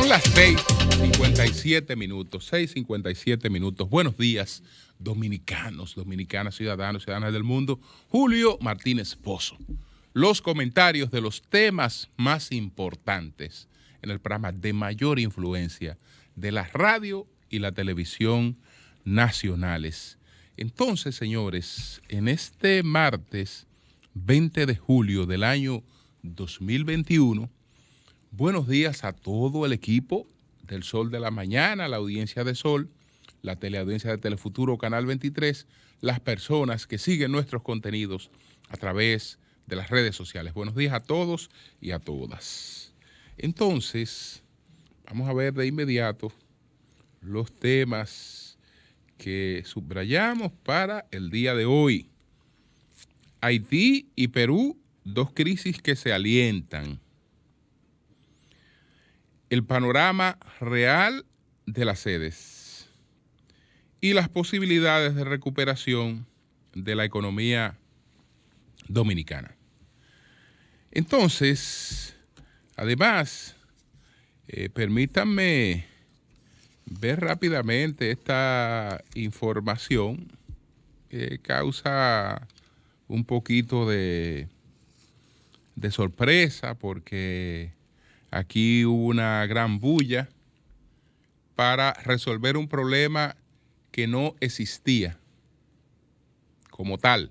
Son las 6:57 minutos, 6:57 minutos. Buenos días, dominicanos, dominicanas, ciudadanos, ciudadanas del mundo. Julio Martínez Pozo. Los comentarios de los temas más importantes en el programa de mayor influencia de la radio y la televisión nacionales. Entonces, señores, en este martes 20 de julio del año 2021, buenos días a todo el equipo del Sol de la Mañana, la audiencia de Sol, la teleaudiencia de Telefuturo Canal 23, las personas que siguen nuestros contenidos a través de las redes sociales. Buenos días a todos y a todas. Entonces, vamos a ver de inmediato los temas que subrayamos para el día de hoy. Haití y Perú, dos crisis que se alientan. El panorama real de las sedes y las posibilidades de recuperación de la economía dominicana. Entonces, además, permítanme ver rápidamente esta información que causa un poquito de sorpresa porque aquí hubo una gran bulla para resolver un problema que no existía como tal,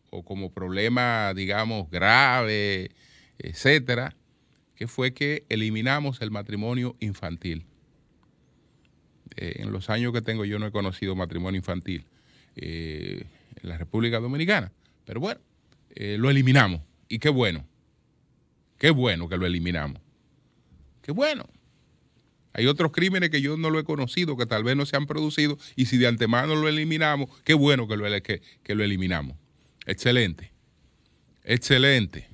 o como problema, digamos, grave, etcétera, que fue que eliminamos el matrimonio infantil. En los años que tengo yo no he conocido matrimonio infantil en la República Dominicana, pero bueno, lo eliminamos y qué bueno que lo eliminamos. Qué bueno. Hay otros crímenes que yo no lo he conocido, que tal vez no se han producido, y si de antemano lo eliminamos, qué bueno que lo eliminamos. Excelente. Excelente.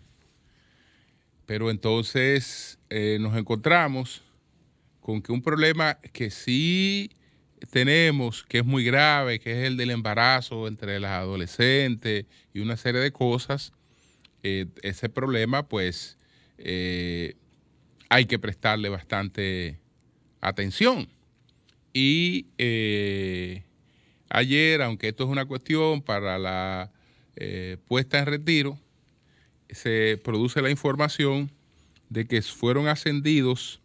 Pero entonces nos encontramos con que un problema que sí tenemos, que es muy grave, que es el del embarazo entre las adolescentes y una serie de cosas, ese problema pues hay que prestarle bastante atención. Y ayer, aunque esto es una cuestión para la puesta en retiro, se produce la información de que fueron ascendidos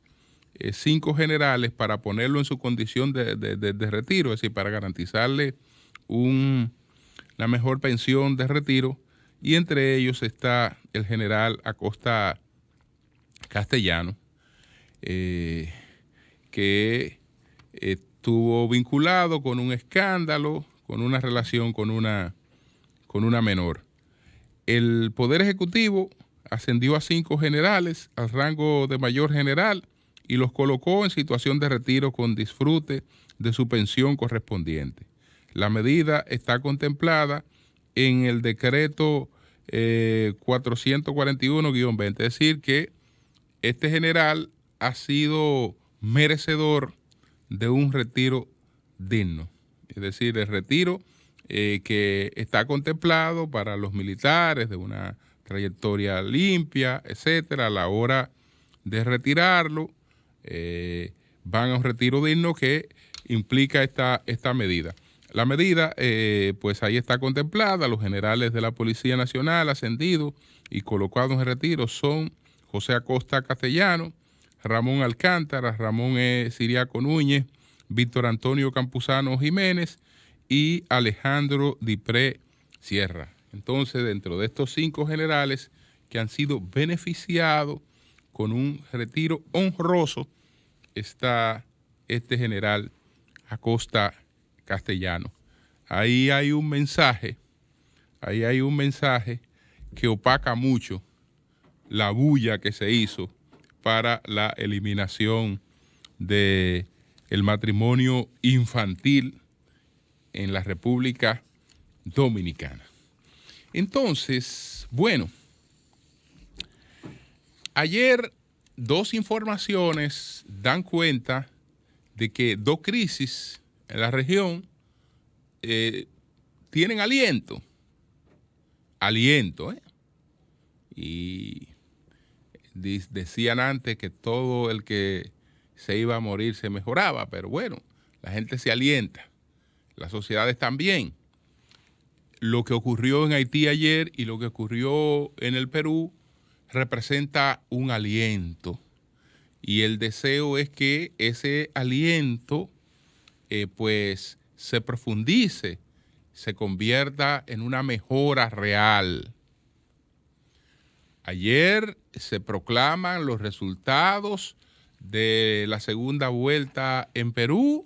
5 generales para ponerlo en su condición de retiro, es decir, para garantizarle la mejor pensión de retiro, y entre ellos está el general Acosta Castellano, que estuvo vinculado con un escándalo, con una relación con una menor. El Poder Ejecutivo ascendió a 5 generales al rango de mayor general y los colocó en situación de retiro con disfrute de su pensión correspondiente. La medida está contemplada en el decreto 441-20, es decir, que este general ha sido merecedor de un retiro digno, es decir, el retiro que está contemplado para los militares de una trayectoria limpia, etcétera. A la hora de retirarlo, van a un retiro digno que implica esta medida. La medida, pues ahí está contemplada. Los generales de la Policía Nacional ascendidos y colocados en retiro son José Acosta Castellano, Ramón Alcántara, Ramón Siriaco Núñez, Víctor Antonio Campuzano Jiménez y Alejandro Dipré Sierra. Entonces, dentro de estos 5 generales que han sido beneficiados con un retiro honroso, está este general Acosta Castellano. Ahí hay un mensaje que opaca mucho la bulla que se hizo para la eliminación del matrimonio infantil en la República Dominicana. Entonces, bueno, ayer 2 informaciones dan cuenta de que 2 crisis en la región tienen aliento. Y decían antes que todo el que se iba a morir, se mejoraba, pero bueno, la gente se alienta, las sociedades también. Lo que ocurrió en Haití ayer y lo que ocurrió en el Perú representa un aliento, y el deseo es que ese aliento pues se profundice, se convierta en una mejora real. Ayer se proclaman los resultados de la segunda vuelta en Perú.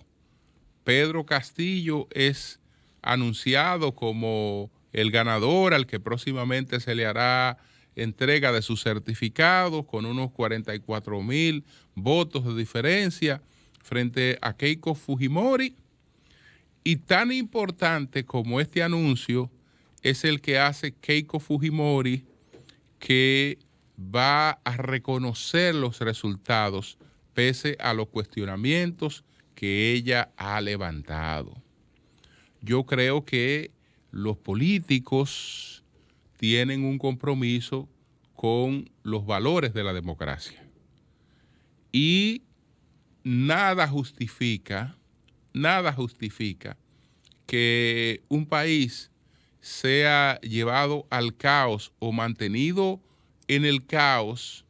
Pedro Castillo es anunciado como el ganador, al que próximamente se le hará entrega de sus certificados con unos 44,000 votos de diferencia frente a Keiko Fujimori. Y tan importante como este anuncio es el que hace Keiko Fujimori, que va a reconocer los resultados pese a los cuestionamientos que ella ha levantado. Yo creo que los políticos tienen un compromiso con los valores de la democracia. Y nada justifica que un país sea llevado al caos o mantenido en el caos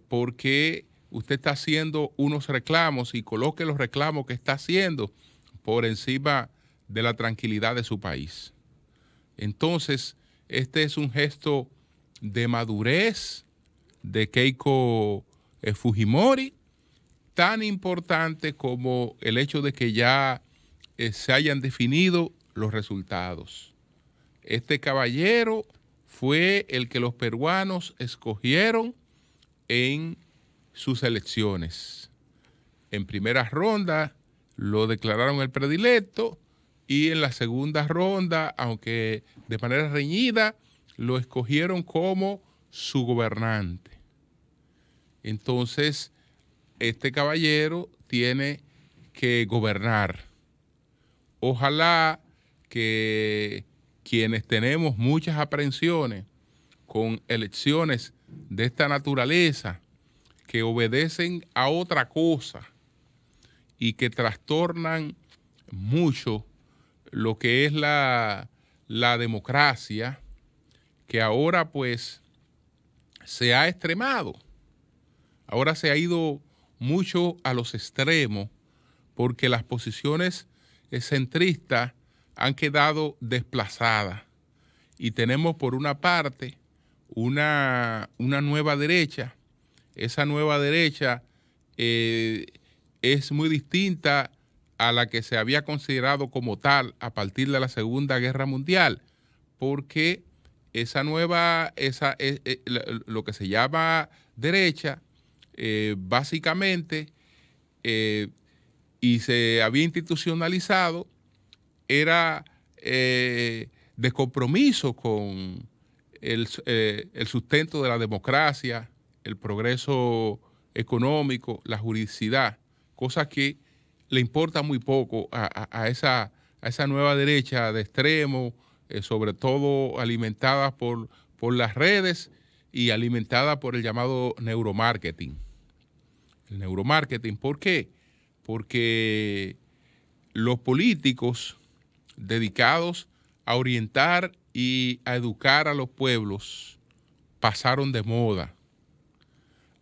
porque usted está haciendo unos reclamos y coloque los reclamos que está haciendo por encima de la tranquilidad de su país. Entonces, este es un gesto de madurez de Keiko Fujimori, tan importante como el hecho de que ya se hayan definido los resultados. Este caballero fue el que los peruanos escogieron en sus elecciones. En primera ronda lo declararon el predilecto y en la segunda ronda, aunque de manera reñida, lo escogieron como su gobernante. Entonces, este caballero tiene que gobernar. Ojalá que quienes tenemos muchas aprensiones con elecciones de esta naturaleza, que obedecen a otra cosa y que trastornan mucho lo que es la democracia, que ahora pues se ha extremado. Ahora se ha ido mucho a los extremos porque las posiciones centristas han quedado desplazadas y tenemos por una parte una nueva derecha. Esa nueva derecha es muy distinta a la que se había considerado como tal a partir de la Segunda Guerra Mundial, porque esa nueva, lo que se llama derecha, básicamente, y se había institucionalizado, era de compromiso con el sustento de la democracia, el progreso económico, la juridicidad, cosas que le importa muy poco a esa nueva derecha de extremo, sobre todo alimentada por las redes y alimentada por el llamado neuromarketing. El neuromarketing, ¿por qué? Porque los políticos dedicados a orientar y a educar a los pueblos pasaron de moda.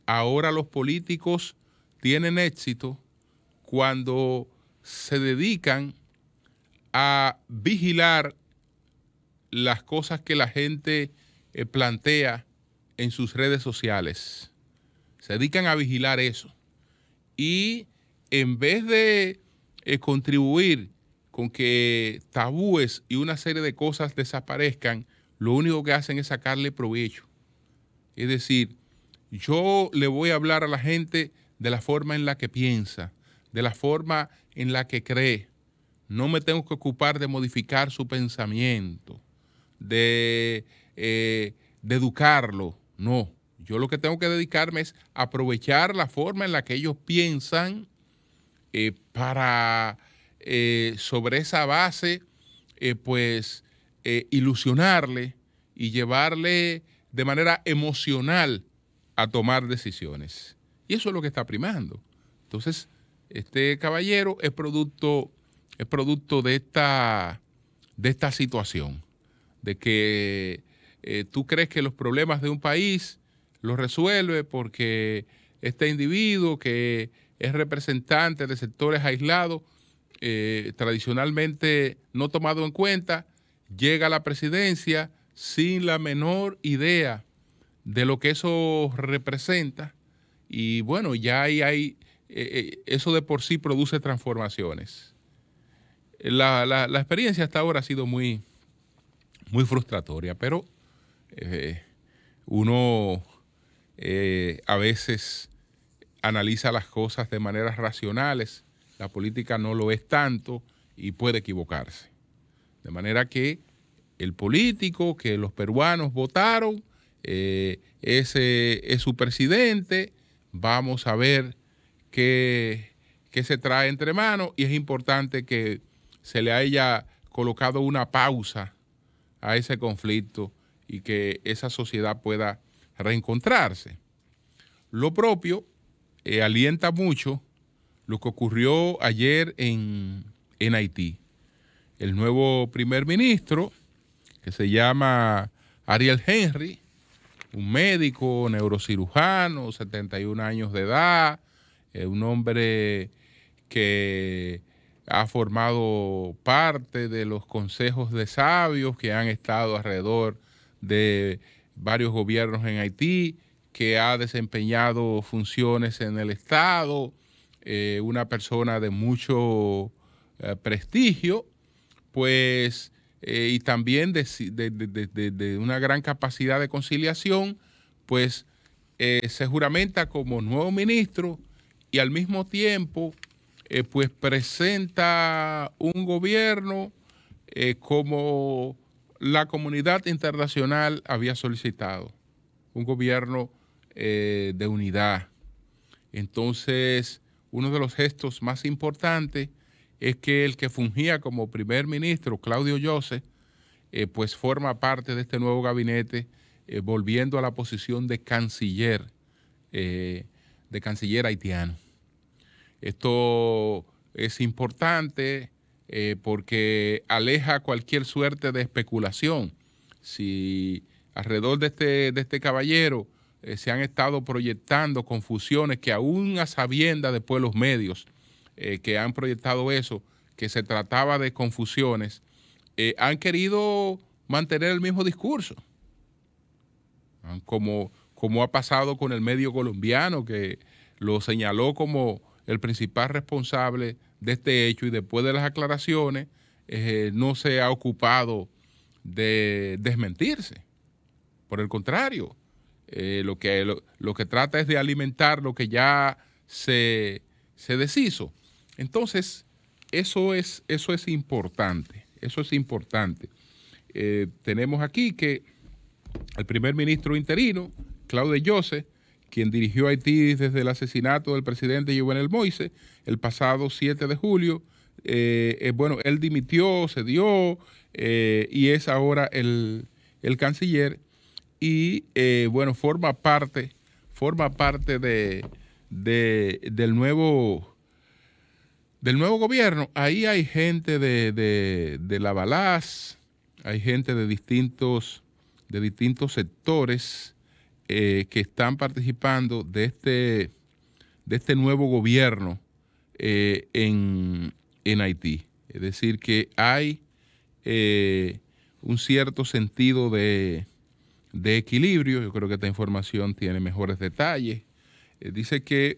Ahora los políticos tienen éxito cuando se dedican a vigilar las cosas que la gente plantea en sus redes sociales. Se dedican a vigilar eso. Y en vez de contribuir con que tabúes y una serie de cosas desaparezcan, lo único que hacen es sacarle provecho. Es decir, yo le voy a hablar a la gente de la forma en la que piensa, de la forma en la que cree. No me tengo que ocupar de modificar su pensamiento, de educarlo. No, yo lo que tengo que dedicarme es aprovechar la forma en la que ellos piensan para sobre esa base ilusionarle y llevarle de manera emocional a tomar decisiones. Y eso es lo que está primando. Entonces, este caballero es producto de esta situación, de que tú crees que los problemas de un país los resuelve porque este individuo que es representante de sectores aislados, tradicionalmente no tomado en cuenta, llega a la presidencia sin la menor idea de lo que eso representa, y bueno, ya hay eso de por sí produce transformaciones. La experiencia hasta ahora ha sido muy, muy frustratoria, pero uno a veces analiza las cosas de maneras racionales. La política no lo es tanto y puede equivocarse. De manera que el político que los peruanos votaron es su presidente. Vamos a ver qué se trae entre manos, y es importante que se le haya colocado una pausa a ese conflicto y que esa sociedad pueda reencontrarse. Lo propio alienta mucho lo que ocurrió ayer en Haití. El nuevo primer ministro, que se llama Ariel Henry, un médico neurocirujano, 71 años de edad, un hombre que ha formado parte de los consejos de sabios que han estado alrededor de varios gobiernos en Haití, que ha desempeñado funciones en el Estado, una persona de mucho prestigio, pues, y también de una gran capacidad de conciliación, pues se juramenta como nuevo ministro y al mismo tiempo pues presenta un gobierno como la comunidad internacional había solicitado, un gobierno de unidad. Entonces, uno de los gestos más importantes es que el que fungía como primer ministro, Claudio Joseph, pues forma parte de este nuevo gabinete, volviendo a la posición de canciller haitiano. Esto es importante porque aleja cualquier suerte de especulación. Si alrededor de este caballero se han estado proyectando confusiones que aún a sabiendas después los medios que han proyectado eso, que se trataba de confusiones, han querido mantener el mismo discurso, como ha pasado con el medio colombiano, que lo señaló como el principal responsable de este hecho, y después de las aclaraciones no se ha ocupado de desmentirse. Por el contrario, lo que trata es de alimentar lo que ya se deshizo. Entonces, eso es importante. Eso es importante. Tenemos aquí que el primer ministro interino, Claude Joseph, quien dirigió Haití desde el asesinato del presidente Jovenel Moïse el pasado 7 de julio, bueno, él dimitió, cedió, y es ahora el canciller, y bueno, forma parte del nuevo gobierno. Ahí hay gente de la Balaz, hay gente de distintos sectores que están participando de este nuevo gobierno en Haití. Es decir, que hay un cierto sentido de equilibrio. Yo creo que esta información tiene mejores detalles. Dice que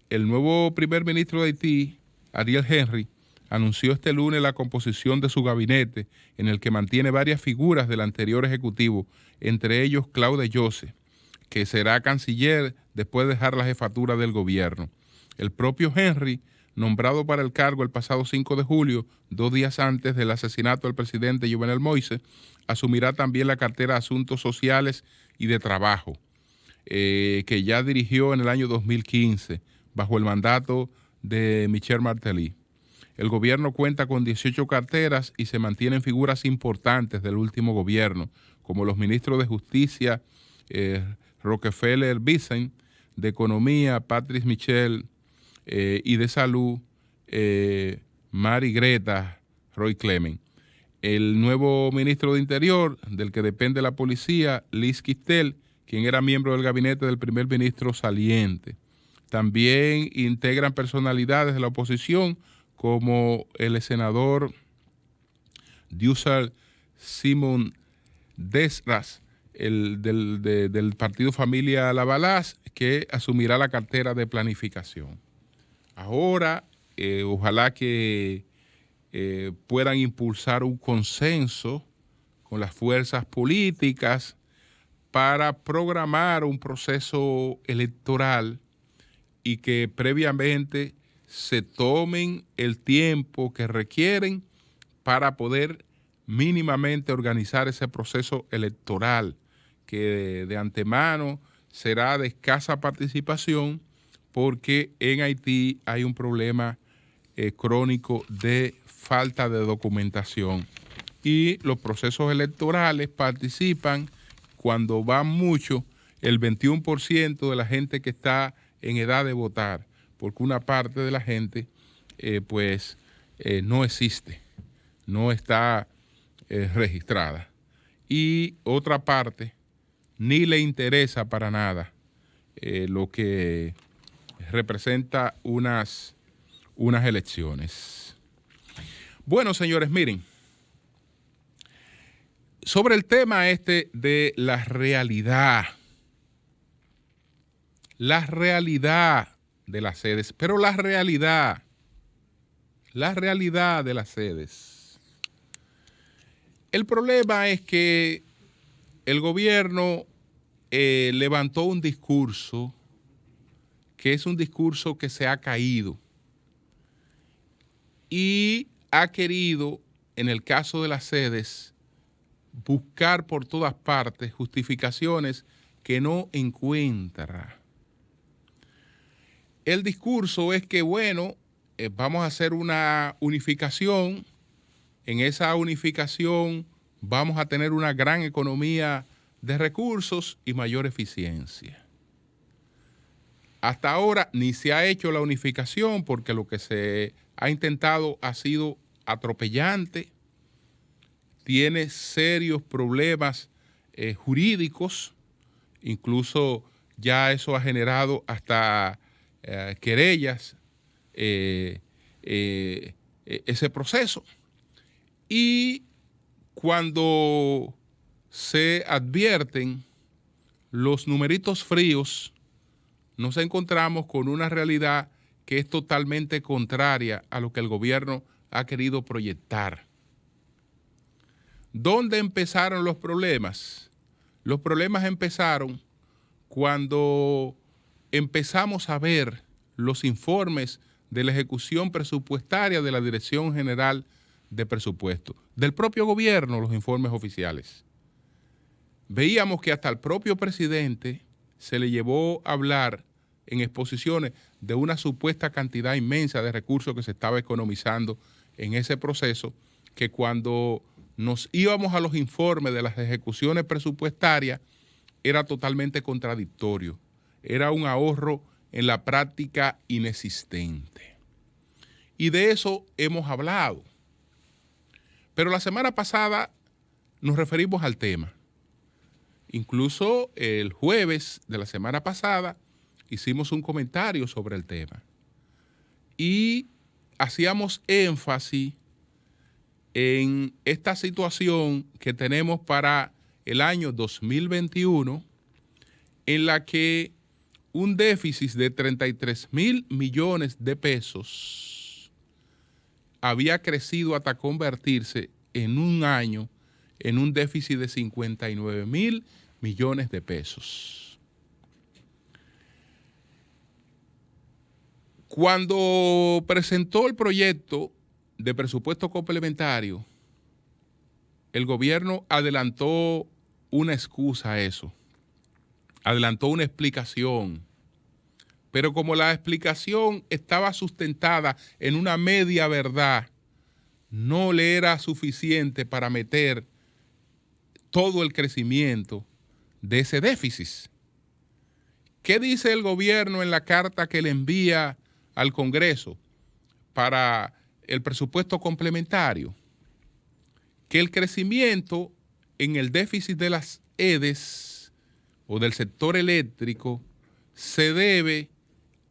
el nuevo primer ministro de Haití, Ariel Henry, anunció este lunes la composición de su gabinete, en el que mantiene varias figuras del anterior ejecutivo, entre ellos Claude Joseph, que será canciller después de dejar la jefatura del gobierno. El propio Henry, nombrado para el cargo el pasado 5 de julio, 2 días antes del asesinato del presidente Jovenel Moïse, asumirá también la cartera de Asuntos Sociales y de Trabajo, que ya dirigió en el año 2015, bajo el mandato de Michel Martelly. El gobierno cuenta con 18 carteras y se mantienen figuras importantes del último gobierno, como los ministros de Justicia, Rockefeller Vicent, de Economía, Patrice Michel, y de Salud, Mari Greta Roy Clement. El nuevo ministro de Interior, del que depende la policía, Liz Quistel, quien era miembro del gabinete del primer ministro saliente. También integran personalidades de la oposición, como el senador Dussel Simon Desras, del partido Familia Lavalas, que asumirá la cartera de planificación. Ahora, ojalá que puedan impulsar un consenso con las fuerzas políticas para programar un proceso electoral y que previamente se tomen el tiempo que requieren para poder mínimamente organizar ese proceso electoral, que de antemano será de escasa participación porque en Haití hay un problema crónico de falta de documentación y los procesos electorales participan, cuando van mucho, el 21% de la gente que está en edad de votar, porque una parte de la gente no existe, no está registrada, y otra parte ni le interesa para nada lo que representa unas elecciones. Bueno, señores, miren, sobre el tema de la realidad de las sedes, pero la realidad de las sedes. El problema es que el gobierno levantó un discurso que es un discurso que se ha caído y ha querido, en el caso de las sedes, buscar por todas partes justificaciones que no encuentra. El discurso es que, bueno, vamos a hacer una unificación. En esa unificación vamos a tener una gran economía de recursos y mayor eficiencia. Hasta ahora ni se ha hecho la unificación porque lo que se ha intentado ha sido atropellante, tiene serios problemas jurídicos, incluso ya eso ha generado hasta querellas, ese proceso. Y cuando se advierten los numeritos fríos, nos encontramos con una realidad que es totalmente contraria a lo que el gobierno ha querido proyectar. ¿Dónde empezaron los problemas? Los problemas empezaron cuando empezamos a ver los informes de la ejecución presupuestaria de la Dirección General de Presupuesto, del propio gobierno, los informes oficiales. Veíamos que hasta el propio presidente se le llevó a hablar en exposiciones de una supuesta cantidad inmensa de recursos que se estaba economizando en ese proceso, que cuando nos íbamos a los informes de las ejecuciones presupuestarias era totalmente contradictorio. Era un ahorro en la práctica inexistente. Y de eso hemos hablado. Pero la semana pasada nos referimos al tema. Incluso el jueves de la semana pasada hicimos un comentario sobre el tema y hacíamos énfasis en esta situación que tenemos para el año 2021, en la que un déficit de 33,000 millones de pesos había crecido hasta convertirse en un año en un déficit de 59,000 millones de pesos. Cuando presentó el proyecto de presupuesto complementario, el gobierno adelantó una excusa a eso, adelantó una explicación, pero como la explicación estaba sustentada en una media verdad, no le era suficiente para meter todo el crecimiento de ese déficit. ¿Qué dice el gobierno en la carta que le envía al Congreso para el presupuesto complementario que el crecimiento en el déficit de las EDES o del sector eléctrico se debe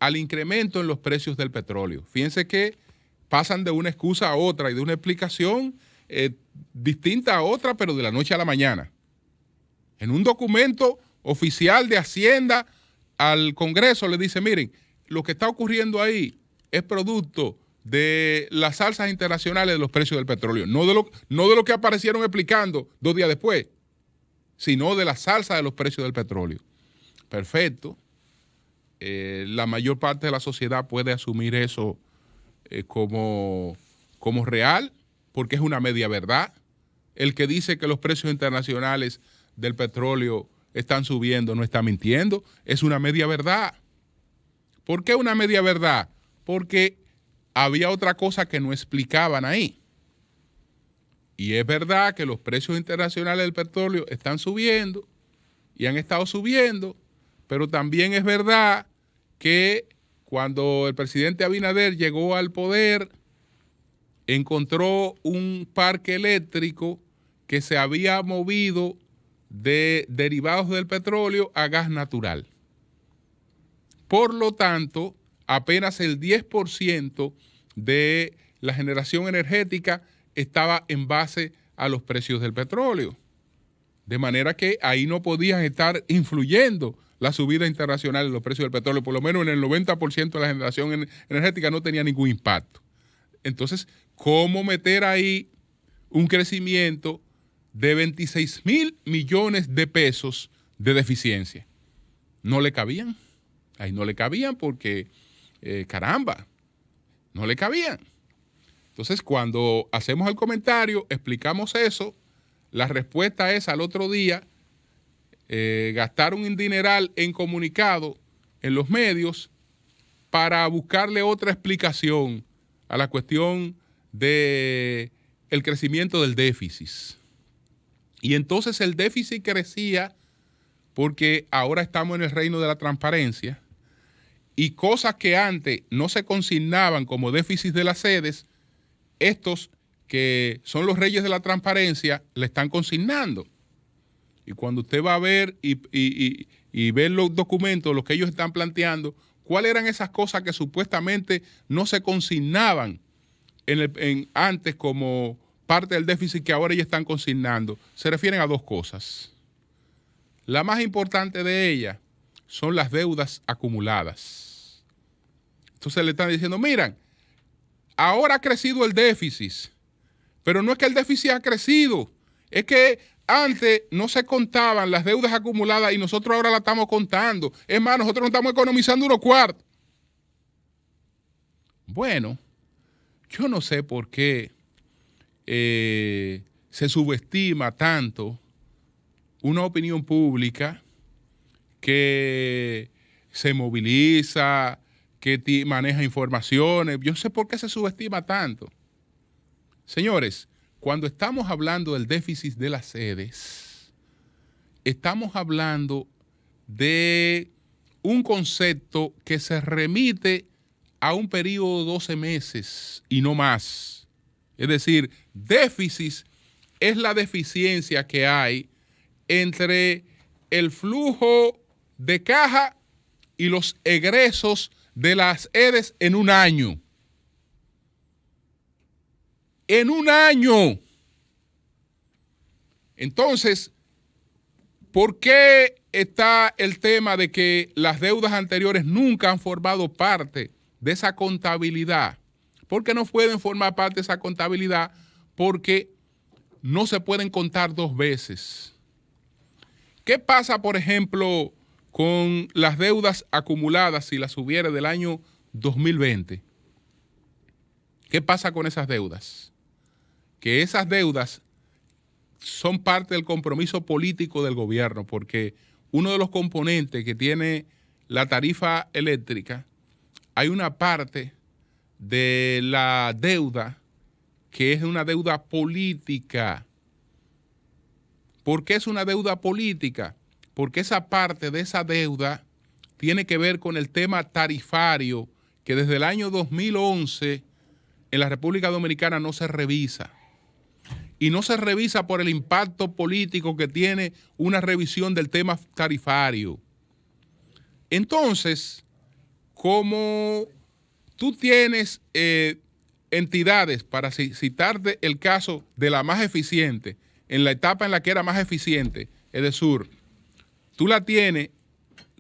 al incremento en los precios del petróleo. Fíjense que pasan de una excusa a otra y de una explicación distinta a otra, pero de la noche a la mañana. En un documento oficial de Hacienda al Congreso le dice, miren, lo que está ocurriendo ahí es producto de las alzas internacionales de los precios del petróleo, no de lo que aparecieron explicando 2 días después, sino de las alzas de los precios del petróleo. Perfecto. La mayor parte de la sociedad puede asumir eso como real, porque es una media verdad. El que dice que los precios internacionales del petróleo están subiendo no está mintiendo, es una media verdad. ¿Por qué una media verdad? Porque había otra cosa que no explicaban ahí. Y es verdad que los precios internacionales del petróleo están subiendo y han estado subiendo, pero también es verdad que cuando el presidente Abinader llegó al poder, encontró un parque eléctrico que se había movido de derivados del petróleo a gas natural. Por lo tanto, apenas el 10% de la generación energética estaba en base a los precios del petróleo. De manera que ahí no podían estar influyendo la subida internacional de los precios del petróleo. Por lo menos en el 90% de la generación energética no tenía ningún impacto. Entonces, ¿cómo meter ahí un crecimiento de 26,000 millones de pesos de deficiencia? No le cabían. Ahí no le cabían porque, caramba, no le cabían. Entonces, cuando hacemos el comentario, explicamos eso, la respuesta es al otro día gastar un dineral en comunicado en los medios para buscarle otra explicación a la cuestión del crecimiento del déficit. Y entonces el déficit crecía porque ahora estamos en el reino de la transparencia y cosas que antes no se consignaban como déficit de las sedes, estos que son los reyes de la transparencia le están consignando. Y cuando usted va a ver y ver los documentos, lo que ellos están planteando, ¿cuáles eran esas cosas que supuestamente no se consignaban antes como parte del déficit que ahora ellos están consignando? Se refieren a 2 cosas. La más importante de ellas son las deudas acumuladas. Entonces le están diciendo, miren, ahora ha crecido el déficit, pero no es que el déficit ha crecido, es que antes no se contaban las deudas acumuladas y nosotros ahora las estamos contando. Es más, nosotros nos estamos economizando unos cuartos. Bueno, yo no sé por qué se subestima tanto una opinión pública que se moviliza, que maneja informaciones. Yo no sé por qué se subestima tanto. Señores, cuando estamos hablando del déficit de las sedes, estamos hablando de un concepto que se remite a un periodo de 12 meses y no más. Es decir, déficit es la deficiencia que hay entre el flujo de caja y los egresos de las EDES en un año. En un año. Entonces, ¿por qué está el tema de que las deudas anteriores nunca han formado parte de esa contabilidad? ¿Por qué no pueden formar parte de esa contabilidad? Porque no se pueden contar 2 veces. ¿Qué pasa, por ejemplo, con las deudas acumuladas si las hubiera del año 2020? ¿Qué pasa con esas deudas? Que esas deudas son parte del compromiso político del gobierno, porque uno de los componentes que tiene la tarifa eléctrica, hay una parte de la deuda que es una deuda política. ¿Por qué es una deuda política? Porque esa parte de esa deuda tiene que ver con el tema tarifario que desde el año 2011 en la República Dominicana no se revisa. Y no se revisa por el impacto político que tiene una revisión del tema tarifario. Entonces, como tú tienes entidades, para citarte el caso de la más eficiente, en la etapa en la que era más eficiente, Edesur, tú la tienes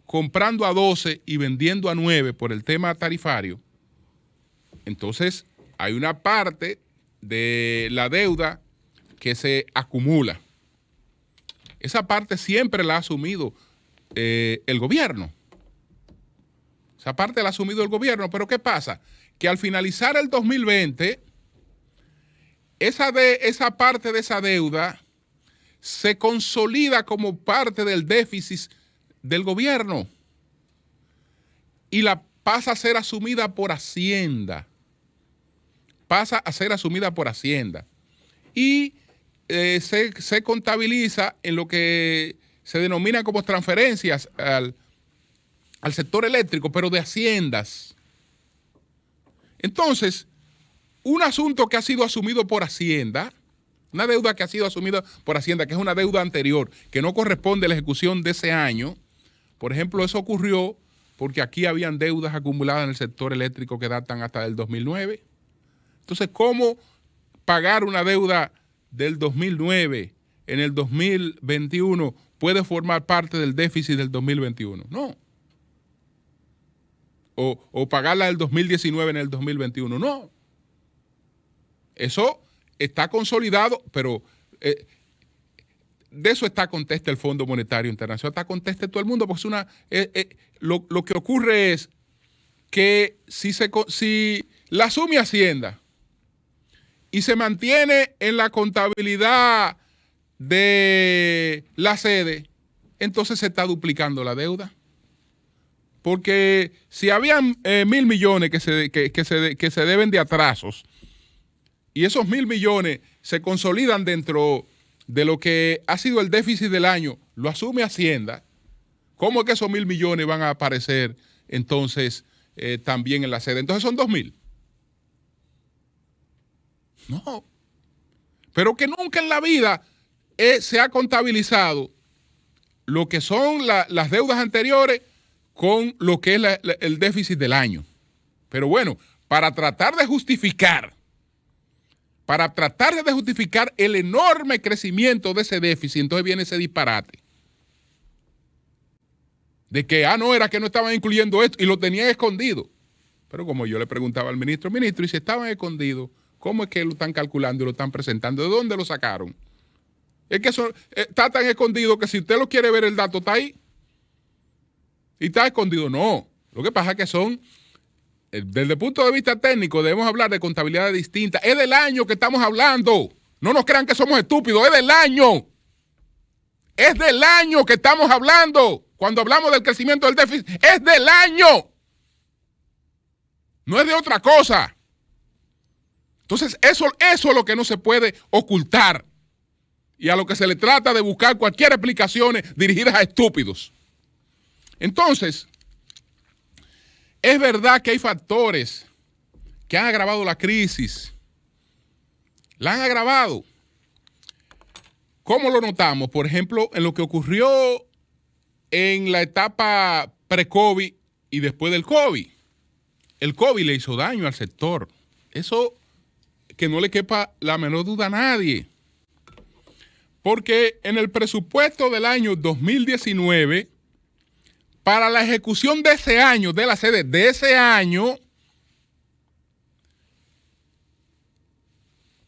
comprando a 12 y vendiendo a 9 por el tema tarifario. Entonces, hay una parte de la deuda que se acumula. Esa parte siempre la ha asumido el gobierno. Esa parte la ha asumido el gobierno, pero ¿qué pasa? Que al finalizar el 2020, esa parte de esa deuda se consolida como parte del déficit del gobierno y la pasa a ser asumida por Hacienda. Pasa a ser asumida por Hacienda. Y se contabiliza en lo que se denomina como transferencias al sector eléctrico, pero de haciendas. Entonces, un asunto que ha sido asumido por Hacienda, una deuda que ha sido asumida por Hacienda, que es una deuda anterior, que no corresponde a la ejecución de ese año. Por ejemplo, eso ocurrió porque aquí habían deudas acumuladas en el sector eléctrico que datan hasta el 2009. Entonces, ¿cómo pagar una deuda del 2009 en el 2021 puede formar parte del déficit del 2021? No. O pagarla del 2019 en el 2021. No. Eso está consolidado, pero de eso está conteste el Fondo Monetario Internacional, está conteste todo el mundo, porque lo que ocurre es que si la asume Hacienda y se mantiene en la contabilidad de la sede, entonces se está duplicando la deuda. Porque si habían 1.000 millones que se deben de atrasos y esos 1.000 millones se consolidan dentro de lo que ha sido el déficit del año, lo asume Hacienda, ¿cómo es que esos 1.000 millones van a aparecer entonces también en la sede? Entonces son 2.000. No. Pero que nunca en la vida se ha contabilizado lo que son las deudas anteriores con lo que es el déficit del año. Pero bueno, para tratar de justificar el enorme crecimiento de ese déficit, entonces viene ese disparate. De que, no, era que no estaban incluyendo esto y lo tenían escondido. Pero como yo le preguntaba al ministro, y si estaban escondidos, ¿cómo es que lo están calculando y lo están presentando? ¿De dónde lo sacaron? Es que eso está tan escondido que si usted lo quiere ver, el dato está ahí. Y está escondido. No. Lo que pasa es que son, desde el punto de vista técnico, debemos hablar de contabilidades distintas. Es del año que estamos hablando. No nos crean que somos estúpidos. Es del año. Es del año que estamos hablando. Cuando hablamos del crecimiento del déficit, es del año. No es de otra cosa. Entonces, eso es lo que no se puede ocultar. Y a lo que se le trata de buscar cualquier explicación dirigidas a estúpidos. Entonces, es verdad que hay factores que han agravado la crisis. La han agravado. ¿Cómo lo notamos? Por ejemplo, en lo que ocurrió en la etapa pre-COVID y después del COVID. El COVID le hizo daño al sector. Eso que no le quepa la menor duda a nadie. Porque en el presupuesto del año 2019, para la ejecución de ese año, de la sede de ese año,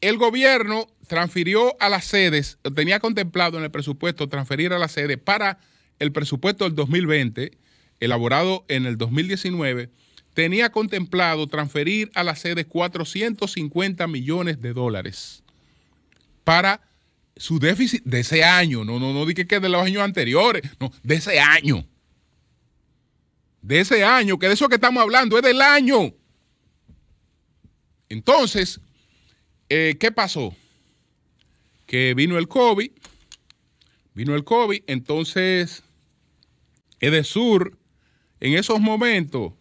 el gobierno transfirió a las sedes, tenía contemplado en el presupuesto transferir a la sede para el presupuesto del 2020, elaborado en el 2019, tenía contemplado transferir a la sede 450 millones de dólares para su déficit de ese año. No dije que de los años anteriores, no, de ese año. De ese año, que de eso que estamos hablando es del año. Entonces, ¿qué pasó? Que vino el COVID, entonces Edesur en esos momentos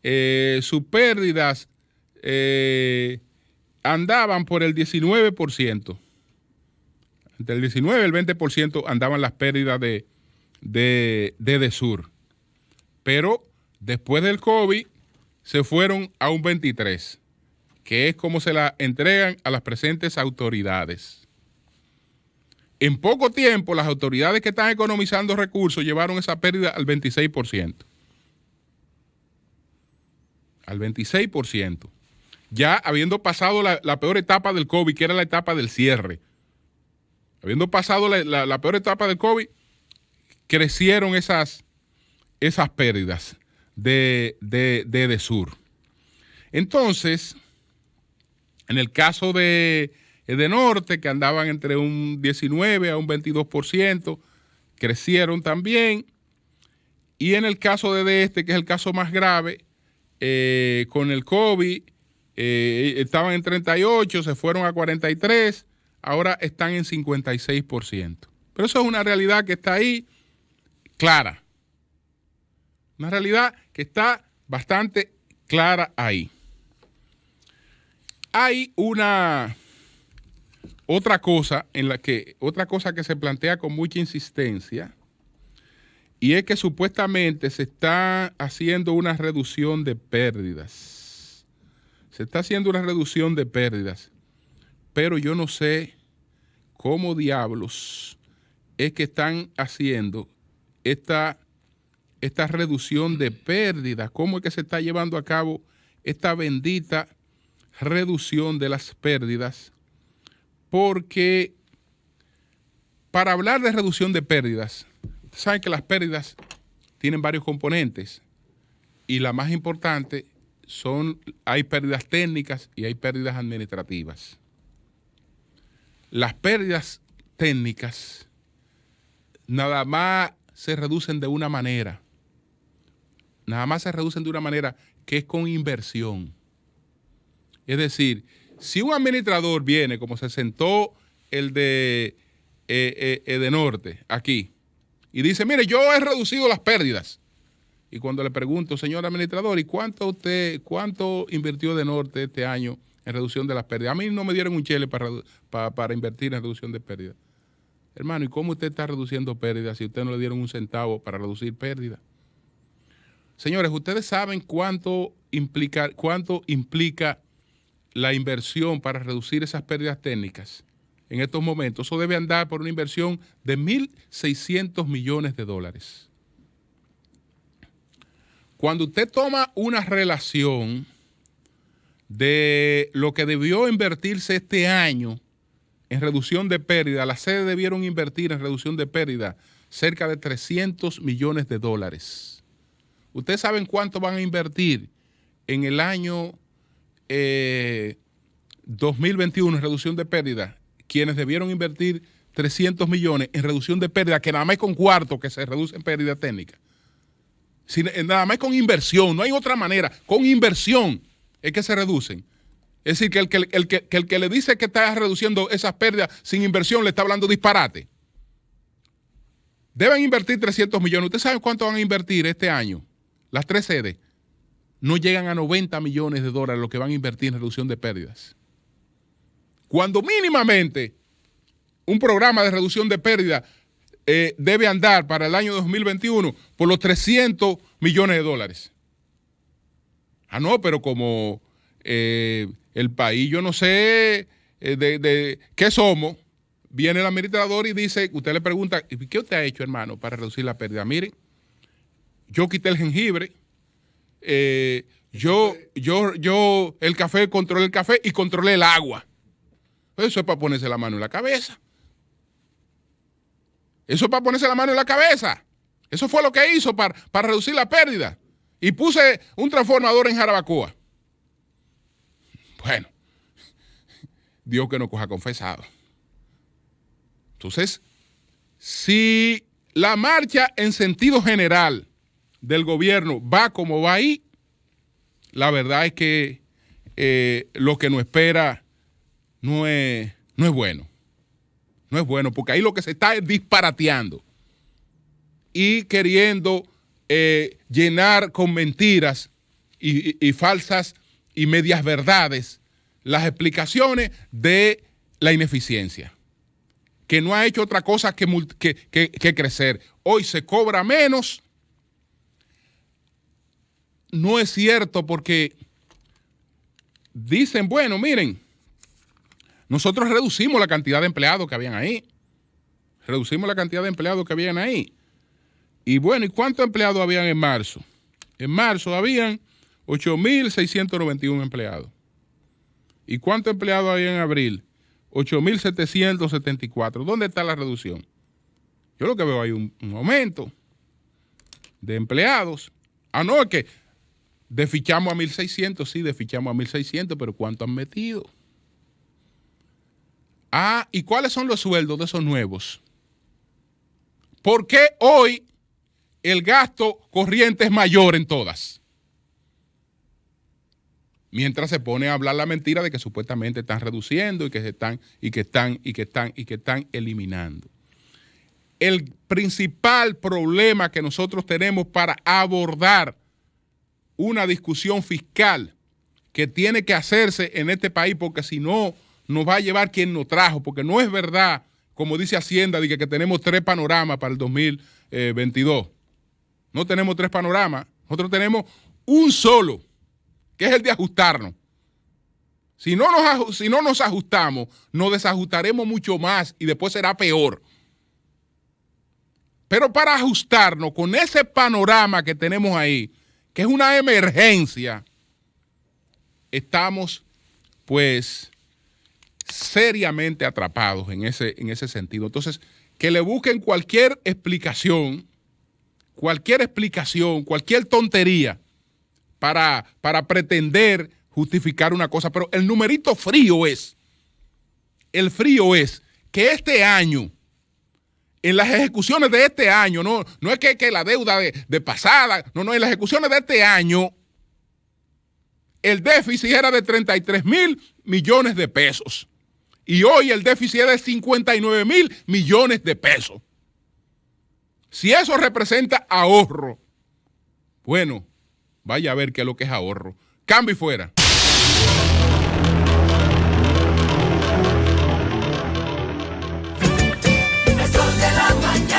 sus pérdidas andaban por el 19%. Entre el 19 y el 20% andaban las pérdidas de Edesur. Pero después del COVID se fueron a un 23%, que es como se la entregan a las presentes autoridades. En poco tiempo, las autoridades que están economizando recursos llevaron esa pérdida al 26%. Al 26%. Ya habiendo pasado la peor etapa del COVID, que era la etapa del cierre. Habiendo pasado la peor etapa del COVID, crecieron esas pérdidas de Edesur. Entonces, en el caso de Edenorte, que andaban entre un 19 a un 22%, crecieron también. Y en el caso de este, que es el caso más grave, con el COVID, estaban en 38, se fueron a 43, ahora están en 56%. Pero eso es una realidad que está ahí clara. Una realidad que está bastante clara ahí. Hay otra cosa que se plantea con mucha insistencia, y es que supuestamente se está haciendo una reducción de pérdidas. Se está haciendo una reducción de pérdidas, pero yo no sé cómo diablos es que están haciendo esta reducción de pérdidas. ¿Cómo es que se está llevando a cabo esta bendita reducción de las pérdidas? Porque para hablar de reducción de pérdidas, saben que las pérdidas tienen varios componentes y la más importante hay pérdidas técnicas y hay pérdidas administrativas. Las pérdidas técnicas nada más se reducen de una manera. Nada más se reducen de una manera, que es con inversión. Es decir, si un administrador viene, como se sentó el de Edenorte aquí, y dice, mire, yo he reducido las pérdidas. Y cuando le pregunto, señor administrador, ¿y cuánto invirtió Edenorte este año en reducción de las pérdidas? A mí no me dieron un chele para invertir en reducción de pérdidas. Hermano, ¿y cómo usted está reduciendo pérdidas si usted no le dieron un centavo para reducir pérdidas? Señores, ustedes saben cuánto implica la inversión para reducir esas pérdidas técnicas en estos momentos. Eso debe andar por una inversión de $1,600 millones. Cuando usted toma una relación de lo que debió invertirse este año en reducción de pérdida, las sedes debieron invertir en reducción de pérdida cerca de $300 millones. ¿Ustedes saben cuánto van a invertir en el año 2021 en reducción de pérdida? Quienes debieron invertir 300 millones en reducción de pérdida, que nada más con cuarto que se reduce en pérdida técnica. Nada más con inversión, no hay otra manera. Con inversión es que se reducen. Es decir, que el que le dice que está reduciendo esas pérdidas sin inversión le está hablando disparate. Deben invertir 300 millones. ¿Ustedes saben cuánto van a invertir este año? Las tres sedes no llegan a $90 millones lo que van a invertir en reducción de pérdidas. Cuando mínimamente un programa de reducción de pérdidas debe andar para el año 2021 por los $300 millones. Ah, no, pero como el país, yo no sé de qué somos, viene el administrador y dice, usted le pregunta, ¿qué usted ha hecho, hermano, para reducir la pérdida? Miren, yo quité el jengibre, yo el café, controlé el café y controlé el agua. Eso es para ponerse la mano en la cabeza. Eso es para ponerse la mano en la cabeza. Eso fue lo que hizo para reducir la pérdida. Y puse un transformador en Jarabacoa. Bueno, Dios que nos coja confesado. Entonces, si la marcha en sentido general del gobierno va como va ahí, la verdad es que lo que nos espera no es bueno. No es bueno, porque ahí lo que se está es disparateando y queriendo llenar con mentiras y falsas y medias verdades las explicaciones de la ineficiencia, que no ha hecho otra cosa que crecer. Hoy se cobra menos. No es cierto, porque dicen, bueno, miren, nosotros reducimos la cantidad de empleados que habían ahí. Reducimos la cantidad de empleados que habían ahí. Y bueno, ¿y cuántos empleados habían en marzo? En marzo habían 8.691 empleados. ¿Y cuántos empleados había en abril? 8.774. ¿Dónde está la reducción? Yo lo que veo hay un aumento de empleados. Ah, no, es que desfichamos a 1.600, sí, desfichamos a 1.600, pero ¿cuánto han metido? Ah, ¿y cuáles son los sueldos de esos nuevos? ¿Por qué hoy el gasto corriente es mayor en todas? Mientras se pone a hablar la mentira de que supuestamente están reduciendo y que están eliminando. El principal problema que nosotros tenemos para abordar una discusión fiscal que tiene que hacerse en este país, porque si no, nos va a llevar quien nos trajo, porque no es verdad, como dice Hacienda, de que tenemos 3 panoramas para el 2022. No tenemos 3 panoramas, nosotros tenemos un solo, que es el de ajustarnos. Si no nos ajustamos, nos desajustaremos mucho más y después será peor. Pero para ajustarnos con ese panorama que tenemos ahí, que es una emergencia, estamos pues seriamente atrapados en ese sentido. Entonces, que le busquen cualquier explicación, cualquier tontería para pretender justificar una cosa, pero el numerito frío es que este año, en las ejecuciones de este año, no es que la deuda de pasada, no, en las ejecuciones de este año, el déficit era de 33.000 millones de pesos. Y hoy el déficit es de 59.000 millones de pesos. Si eso representa ahorro, bueno, vaya a ver qué es lo que es ahorro. Cambio y fuera.